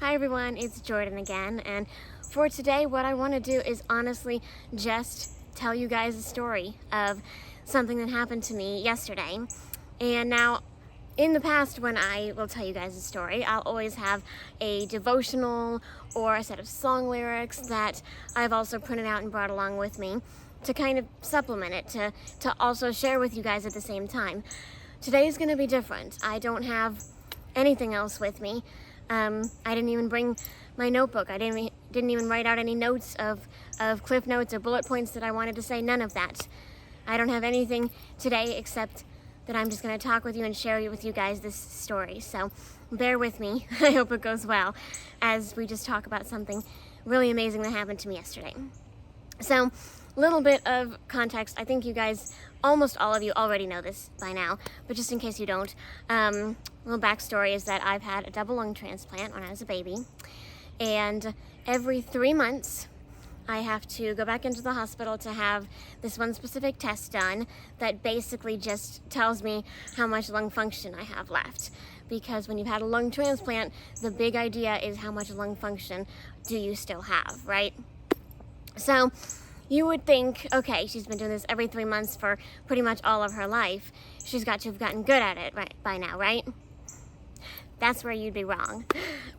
Hi everyone, it's Jordan again, and for today what I want to do is honestly just tell you guys a story of something that happened to me yesterday. And now, in the past, when I will tell you guys a story, I'll always have a devotional or a set of song lyrics that I've also printed out and brought along with me to kind of supplement it, to also share with you guys at the same time. Today is going to be different. I don't have anything else with me. I didn't even bring my notebook. I didn't even write out any notes of cliff notes or bullet points that I wanted to say. None of that. I don't have anything today except that I'm just going to talk with you and share with you guys this story. So bear with me. I hope it goes well as we just talk about something really amazing that happened to me yesterday. So, little bit of context. I think you guys, almost all of you, already know this by now, but just in case you don't, little backstory is that I've had a double lung transplant when I was a baby, and every 3 months I have to go back into the hospital to have this one specific test done that basically just tells me how much lung function I have left. Because when you've had a lung transplant, the big idea is how much lung function do you still have, right? So you would think, okay, she's been doing this every 3 months for pretty much all of her life. She's got to have gotten good at it by now, right? That's where you'd be wrong.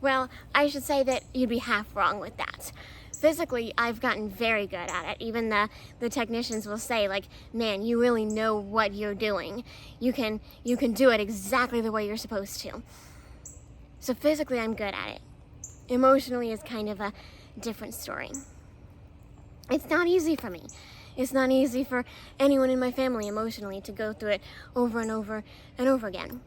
Well, I should say that you'd be half wrong with that. Physically, I've gotten very good at it. Even the technicians will say, like, man, you really know what you're doing. You can do it exactly the way you're supposed to. So physically, I'm good at it. Emotionally is kind of a different story. It's not easy for me. It's not easy for anyone in my family emotionally to go through it over and over and over again.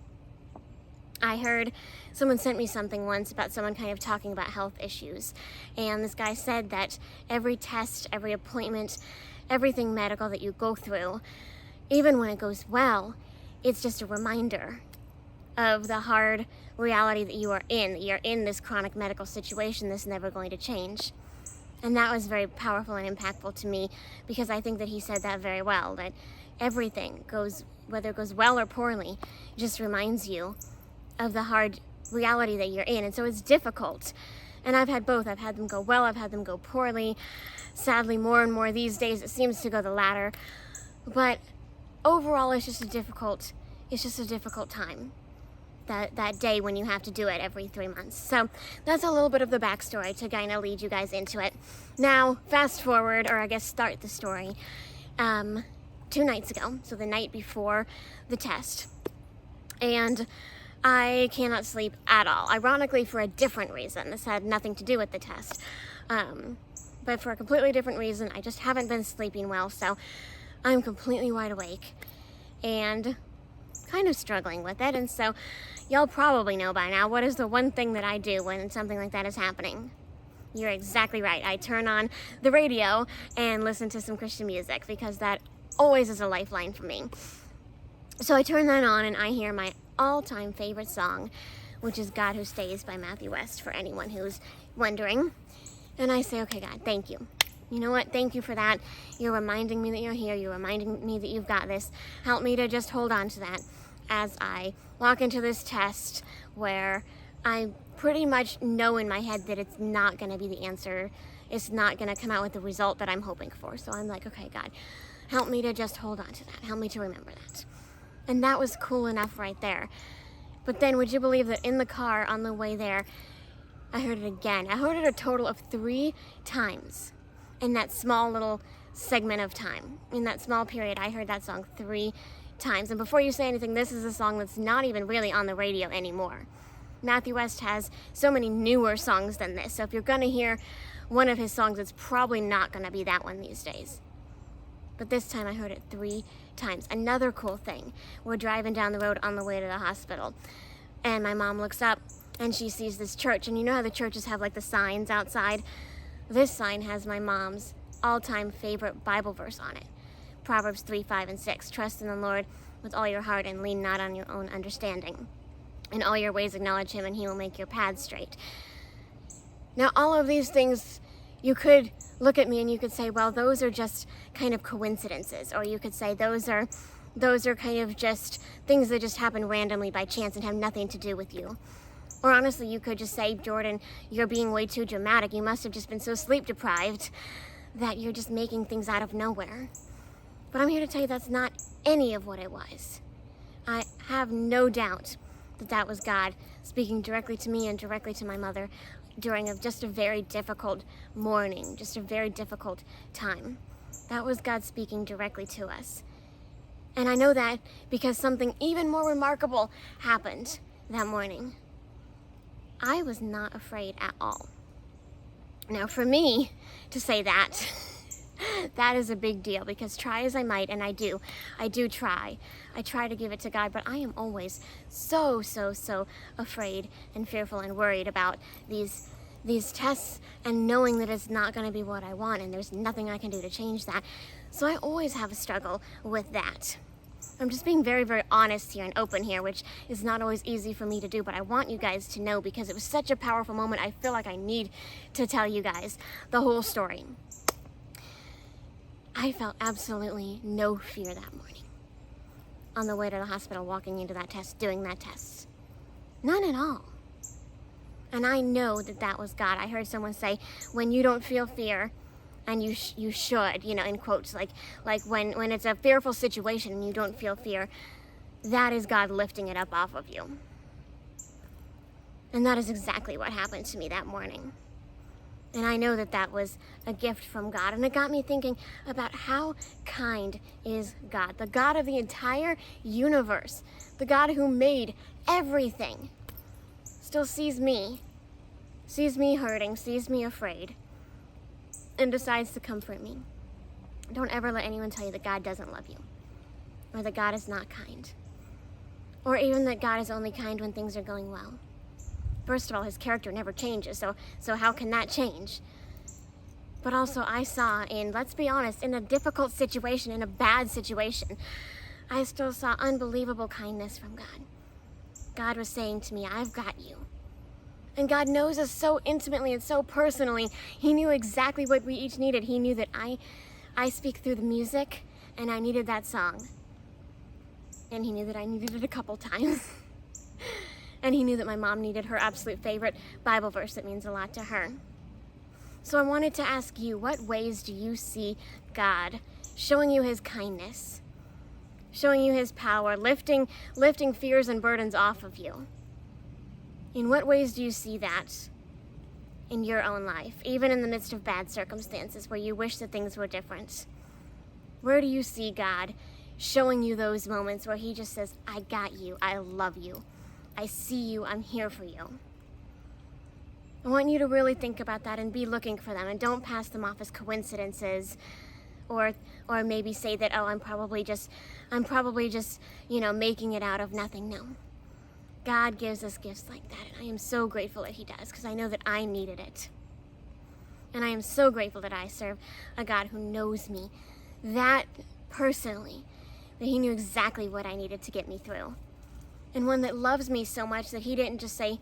I heard someone sent me something once about someone kind of talking about health issues. And this guy said that every test, every appointment, everything medical that you go through, even when it goes well, it's just a reminder of the hard reality that you are in, that you're in this chronic medical situation that's never going to change. And that was very powerful and impactful to me because I think that he said that very well, that everything goes, whether it goes well or poorly, just reminds you of the hard reality that you're in. And so it's difficult. And I've had both. I've had them go well, I've had them go poorly. Sadly, more and more these days, it seems to go the latter. But overall, it's just a difficult time. That day when you have to do it every 3 months. So that's a little bit of the backstory to kind of lead you guys into it. Now, fast forward, or I guess start the story, 2 nights ago, so the night before the test, and I cannot sleep at all, ironically for a different reason. This had nothing to do with the test, but for a completely different reason. I just haven't been sleeping well, so I'm completely wide awake and kind of struggling with it. And so y'all probably know by now, what is the one thing that I do when something like that is happening? You're exactly right. I turn on the radio and listen to some Christian music because that always is a lifeline for me. So I turn that on and I hear my all-time favorite song, which is God Who Stays by Matthew West, for anyone who's wondering. And I say, okay, God, thank you. You know what? Thank you for that. You're reminding me that you're here. You're reminding me that you've got this. Help me to just hold on to that as I walk into this test where I pretty much know in my head that it's not going to be the answer. It's not going to come out with the result that I'm hoping for. So I'm like, okay, God, help me to just hold on to that. Help me to remember that. And that was cool enough right there. But then would you believe that in the car on the way there, I heard it again. I heard it a total of 3 times. In that small little segment of time, in that small period, I heard that song 3 times. And before you say anything, this is a song that's not even really on the radio anymore. Matthew West has so many newer songs than this. So if you're going to hear one of his songs, it's probably not going to be that one these days. But this time I heard it 3 times. Another cool thing, we're driving down the road on the way to the hospital. And my mom looks up and she sees this church. And you know how the churches have like the signs outside? This sign has my mom's all-time favorite Bible verse on it. Proverbs 3, 5, and 6. Trust in the Lord with all your heart and lean not on your own understanding. In all your ways acknowledge him and he will make your paths straight. Now, all of these things, you could look at me and you could say, well, those are just kind of coincidences. Or you could say those are kind of just things that just happen randomly by chance and have nothing to do with you. Or honestly, you could just say, Jordan, you're being way too dramatic. You must have just been so sleep deprived that you're just making things out of nowhere. But I'm here to tell you that's not any of what it was. I have no doubt that that was God speaking directly to me and directly to my mother during just a very difficult morning, just a very difficult time. That was God speaking directly to us. And I know that because something even more remarkable happened that morning. I was not afraid at all. Now, for me to say that, that is a big deal, because try as I might, and I do try. I try to give it to God, but I am always so afraid and fearful and worried about these tests, and knowing that it's not going to be what I want and there's nothing I can do to change that. So I always have a struggle with that. I'm just being very honest here and open here, which is not always easy for me to do, but I want you guys to know because it was such a powerful moment. I feel like I need to tell you guys the whole story. I felt absolutely no fear that morning on the way to the hospital, walking into that test, doing that test. None at all. And I know that that was God. I heard someone say, when you don't feel fear, and you should, in quotes, like when it's a fearful situation and you don't feel fear, that is God lifting it up off of you. And that is exactly what happened to me that morning. And I know that that was a gift from God. And it got me thinking about how kind is God, the God of the entire universe, the God who made everything, still sees me hurting, sees me afraid, and decides to comfort me. Don't ever let anyone tell you that God doesn't love you, or that God is not kind, or even that God is only kind when things are going well. First of all, his character never changes, so how can that change? But also, I saw let's be honest, in a difficult situation, in a bad situation, I still saw unbelievable kindness from God. God was saying to me, I've got you. And God knows us so intimately and so personally. He knew exactly what we each needed. He knew that I speak through the music, and I needed that song. And he knew that I needed it a couple times. And he knew that my mom needed her absolute favorite Bible verse that means a lot to her. So I wanted to ask you, what ways do you see God showing you his kindness, showing you his power, lifting fears and burdens off of you? In what ways do you see that in your own life, even in the midst of bad circumstances where you wish that things were different? Where do you see God showing you those moments where he just says, I got you, I love you, I see you, I'm here for you? I want you to really think about that and be looking for them, and don't pass them off as coincidences, or maybe say that, oh, I'm probably just, making it out of nothing. No. God gives us gifts like that, and I am so grateful that he does, because I know that I needed it. And I am so grateful that I serve a God who knows me that personally, that he knew exactly what I needed to get me through. And one that loves me so much that he didn't just say,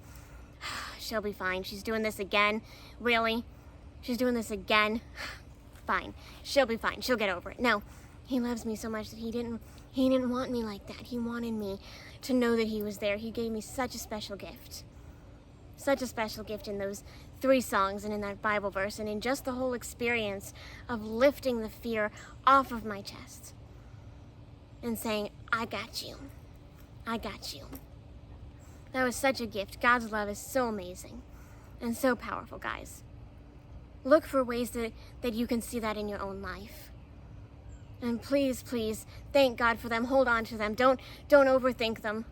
she'll be fine, she's doing this again. Really? She's doing this again? Fine, she'll be fine, she'll get over it. No, he loves me so much that he didn't want me like that. He wanted me to know that he was there. He gave me such a special gift. Such a special gift in those 3 songs and in that Bible verse and in just the whole experience of lifting the fear off of my chest and saying, I got you. I got you. That was such a gift. God's love is so amazing and so powerful, guys. Look for ways that you can see that in your own life. And please, thank God for them. Hold on to them. Don't overthink them.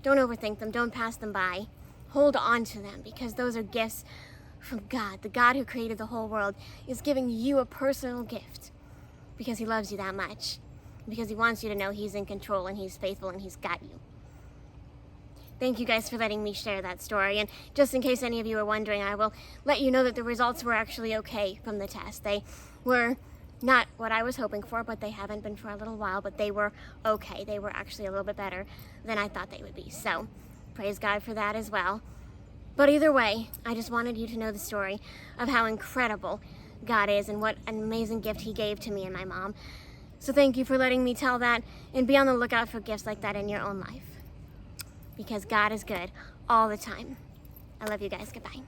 Don't overthink them. Don't pass them by. Hold on to them, because those are gifts from God. The God who created the whole world is giving you a personal gift because he loves you that much. Because he wants you to know he's in control and he's faithful and he's got you. Thank you guys for letting me share that story. And just in case any of you are wondering, I will let you know that the results were actually okay from the test. They were not what I was hoping for, but they haven't been for a little while, but they were okay. They were actually a little bit better than I thought they would be. So praise God for that as well. But either way, I just wanted you to know the story of how incredible God is and what an amazing gift he gave to me and my mom. So thank you for letting me tell that, and be on the lookout for gifts like that in your own life. Because God is good all the time. I love you guys. Goodbye.